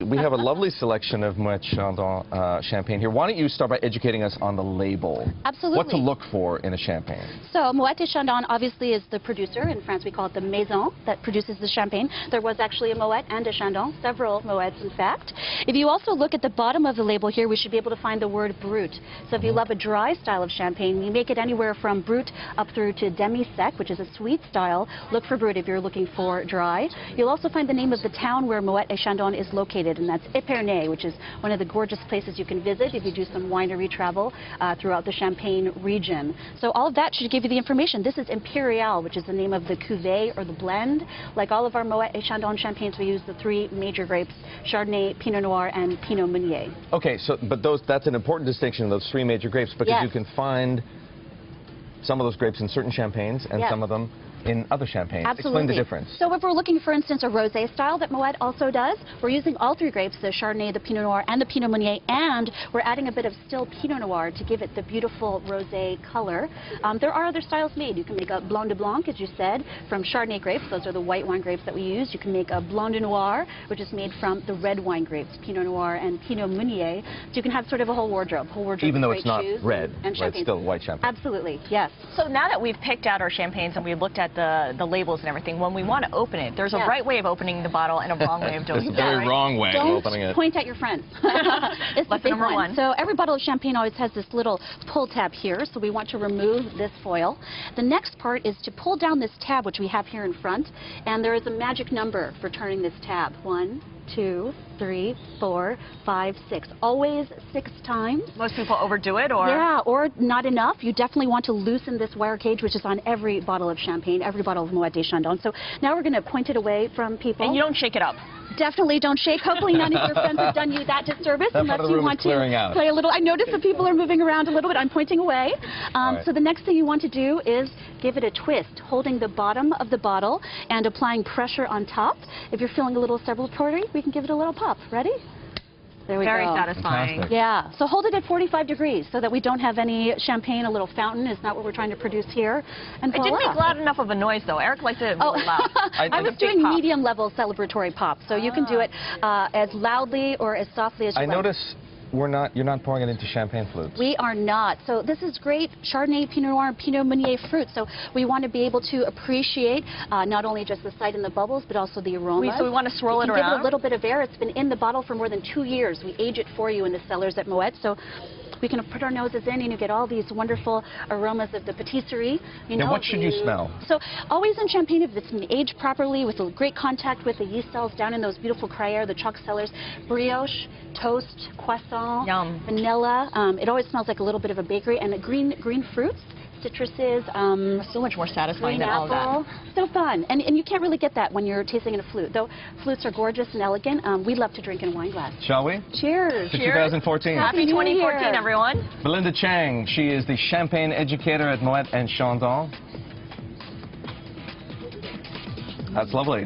We have a lovely selection of Moet Chandon champagne here. Why don't you start by educating us on the label? Absolutely. What to look for in a champagne. So Moet Chandon obviously is the producer. In France we call it the maison that produces the champagne. There was actually a Moet and a Chandon, several Moets in fact. If you also look at the bottom of the label here, we should be able to find the word brut. So if you love a dry style of champagne, we make it anywhere from brut up through to demi-sec, which is a sweet style. Look for brut if you're looking for dry. You'll also find the name of the town where Moet Chandon is located, and that's Epernay, which is one of the gorgeous places you can visit if you do some winery travel throughout the Champagne region. So all of that should give you the information. This is Imperial, which is the name of the cuvée or the blend. Like all of our Moet Chandon champagnes, we use the three major grapes, Chardonnay, Pinot Noir, and Pinot Meunier. Okay, so that's an important distinction, those three major grapes, because yes, you can find some of those grapes in certain champagnes and yes, some of them in other champagnes. Absolutely. Explain the difference. So if we're looking, for instance, a rosé style that Moet also does, we're using all three grapes, the Chardonnay, the Pinot Noir, and the Pinot Meunier, and we're adding a bit of still Pinot Noir to give it the beautiful rosé color. There are other styles made. You can make a Blanc de Blanc, as you said, from Chardonnay grapes. Those are the white wine grapes that we use. You can make a Blanc de Noir, which is made from the red wine grapes, Pinot Noir and Pinot Meunier. So you can have sort of a whole wardrobe. Even though it's not red, and right? It's still white champagne. Absolutely, yes. So now that we've picked out our champagnes and we've looked at the labels and everything, when we want to open it, there's a right way of opening the bottle and a wrong way of doing it. There's a very wrong way of opening it. Don't point at your friends. It's the big one. So every bottle of champagne always has this little pull tab here, so we want to remove this foil. The next part is to pull down this tab, which we have here in front, and there is a magic number for turning this tab. 1, 2, 3, 4, 5, 6. Always 6 times. Most people overdo it, or? Yeah, or not enough. You definitely want to loosen this wire cage, which is on every bottle of champagne, every bottle of Moet Chandon. So now we're going to point it away from people. And you don't shake it up. Definitely don't shake. Hopefully none of your friends have done you that disservice unless you want to play a little. I notice that people are moving around a little bit. I'm pointing away. So the next thing you want to do is give it a twist, holding the bottom of the bottle and applying pressure on top. If you're feeling a little celebratory, we can give it a little pop. Ready? There we go. Very satisfying. Fantastic. Yeah. So hold it at 45 degrees so that we don't have any champagne. A little fountain is not what we're trying to produce here. And it didn't make loud enough of a noise, though. Erik liked it really loud. I was doing medium level celebratory pop, so you can do it as loudly or as softly as you like. I notice you're not pouring it into champagne flutes. We are not. So this is great Chardonnay, Pinot Noir, and Pinot Meunier fruit. So we want to be able to appreciate not only just the sight and the bubbles, but also the aroma. So we want to swirl it around? Give it a little bit of air. It's been in the bottle for more than 2 years. We age it for you in the cellars at Moet. So we can put our noses in and you get all these wonderful aromas of the patisserie. Now what should you smell? So always in champagne, if it's been aged properly with a great contact with the yeast cells down in those beautiful crayères, the chalk cellars, brioche, toast, croissant, yum, vanilla. It always smells like a little bit of a bakery, and the green fruits, citruses. So much more satisfying than all of that. So fun. And you can't really get that when you're tasting in a flute. Though flutes are gorgeous and elegant, we love to drink in a wine glass. Shall we? Cheers. To 2014. Happy 2014, everyone. Belinda Chang, she is the champagne educator at Moet Chandon. That's lovely.